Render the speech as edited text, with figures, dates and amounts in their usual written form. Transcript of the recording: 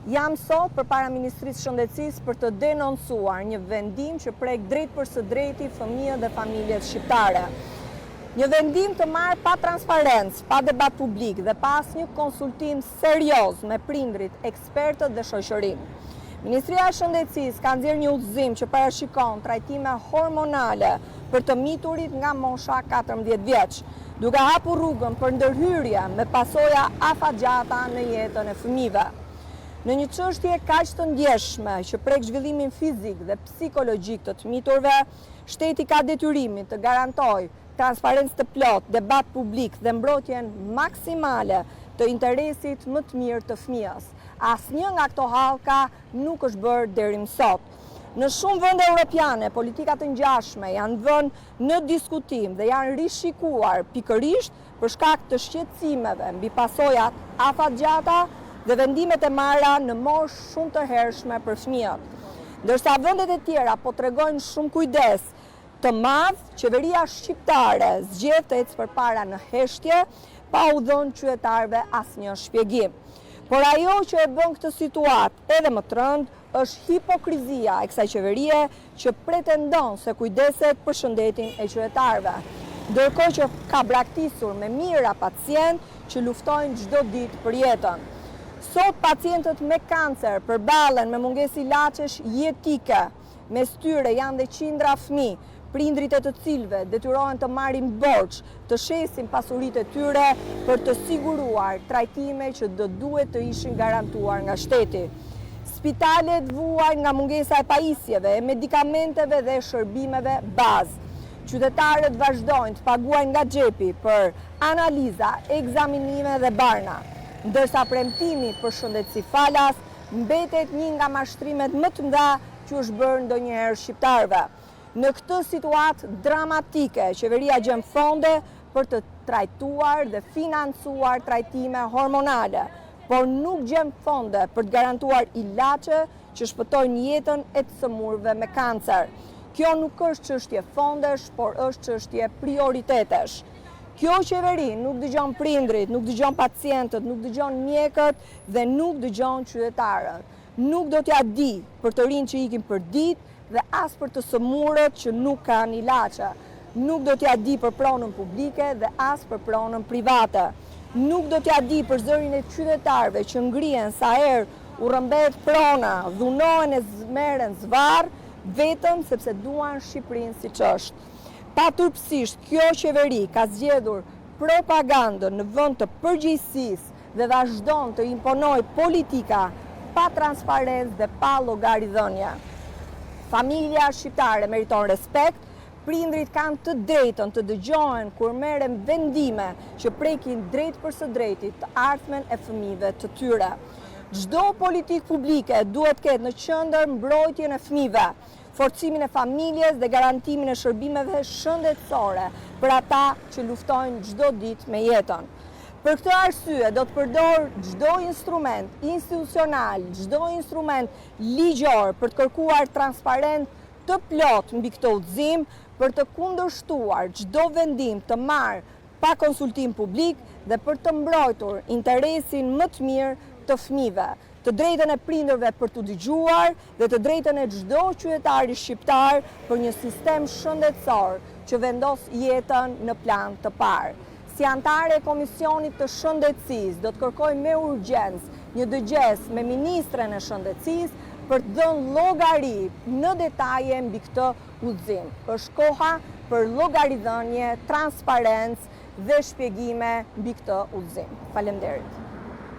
Jam sot përpara Ministrisë së Shëndetësisë për të denoncuar një vendim që prek drejt për së drejti fëmijët dhe familjet shqiptare. Një vendim të marrë pa transparencë, pa debat publik dhe pa asnjë konsultim serioz me prindrit, ekspertët dhe shoqërinë. Ministria e Shëndetësisë ka nxjerrë një udhëzim që parashikon trajtime hormonale për të miturit nga mosha 14 vjeç, duke hapur rrugën për ndërhyrje me pasoja afatgjata në jetën e fëmijëve. Në një çështje kaq të ndjeshme që prek zhvillimin fizik dhe psikologjik të miturve, shteti ka detyrimin të garantojë transparencë të plot, debat publik dhe mbrojtjen maksimale të interesit më të mirë të fëmijës. Asnjë nga këto hallka nuk është bërë deri më sot. Në shumë vende europiane, politikat të ngjashme janë vënë në diskutim dhe janë rishikuar pikërisht për shkak të shqetësimeve mbi pasojat afatgjata dhe vendimet e marra në moshë shumë të hershme për fëmijët. Ndërsa vendet e tjera po tregojnë shumë kujdes të madh, qeveria shqiptare zgjedh të ecë përpara në heshtje pa u dhënë qytetarëve asnjë shpjegim. Por ajo që e bën këtë situatë edhe më të rëndë është hipokrizia e kësaj qeverie që pretendon se kujdeset për shëndetin e qytetarëve, ndërkohë që ka braktisur me mijëra pacientë që luftojnë çdo ditë për jetën. Sot pacientët me kancer përballen me mungesë ilaçesh jetike, mes tyre janë dhe qindra fëmijë, prindrit e të cilëve detyrohen të marrin borxh, të shesin pasuritë e tyre për të siguruar trajtime që do duhet të ishin garantuar nga shteti. Spitalet vuajnë nga mungesa e pajisjeve, e medikamenteve dhe shërbimeve bazë. Qytetarët vazhdojnë të paguajnë nga xhepi për analiza, ekzaminime dhe barna, ndërsa premtimi për shëndetësi falas mbetet një nga mashtrimet më të mëdha që është bërë ndonjëherë shqiptarëve. Në këtë situatë dramatike, qeveria gjen fonde për të trajtuar dhe financuar trajtime hormonale, por nuk gjen fonde për të garantuar ilaçe që shpëtojnë jetën e të sëmurëve me kancer. Kjo nuk është çështje fondesh, por është çështje prioritetesh. Kjo qeveri nuk dëgjon prindrit, nuk dëgjon pacientët, nuk dëgjon mjekët dhe nuk dëgjon qytetarët. Nuk do t'ja di për të rinj që ikin për ditë dhe as për të sëmurët që nuk kanë ilaçe. Nuk do t'ja di për pronën publike dhe as për pronën private. Nuk do t'ja di për zërin e qytetarëve që ngrihen sa herë u rrëmbet prona, dhunohen e merren zvarr vetëm sepse duan Shqipërinë siç është. Paturpsisht, kjo qeveri ka zgjedhur propagandën në vend të përgjegjësisë dhe vazhdon të imponojë politika pa transparencë dhe pa llogaridhënie. Familja shqiptare meriton respekt, prindrit kanë të drejtën të dëgjohen kur merren vendime që prekin drejt për së drejtit të ardhmen e fëmijëve të tyre. Çdo politikë publike duhet ketë në qendër mbrojtjen e fëmijëve, forcimin e familjes dhe garantimin e shërbimeve shëndetësore për ata që luftojnë çdo ditë me jetën. Për këtë arsye do të përdor çdo instrument institucional, çdo instrument ligjor për të kërkuar transparencë të plot mbi këtë udhëzim, për të kundërshtuar çdo vendim të marrë pa konsultim publik dhe për të mbrojtur interesin më të mirë të fëmijëve, të drejtën e prindërve për të dëgjuar dhe të drejtën e çdo qytetari shqiptar për një sistem shëndetësor që vendos jetën në plan të parë. Si antare e Komisionit të Shëndetësisë, do të kërkoj me urgjencë një dëgjes me Ministren e Shëndetësisë për të dhënë llogari në detaje mbi këtë udhëzim. Është koha për llogaridhënie, transparencë dhe shpjegime mbi këtë udhëzim. Faleminderit.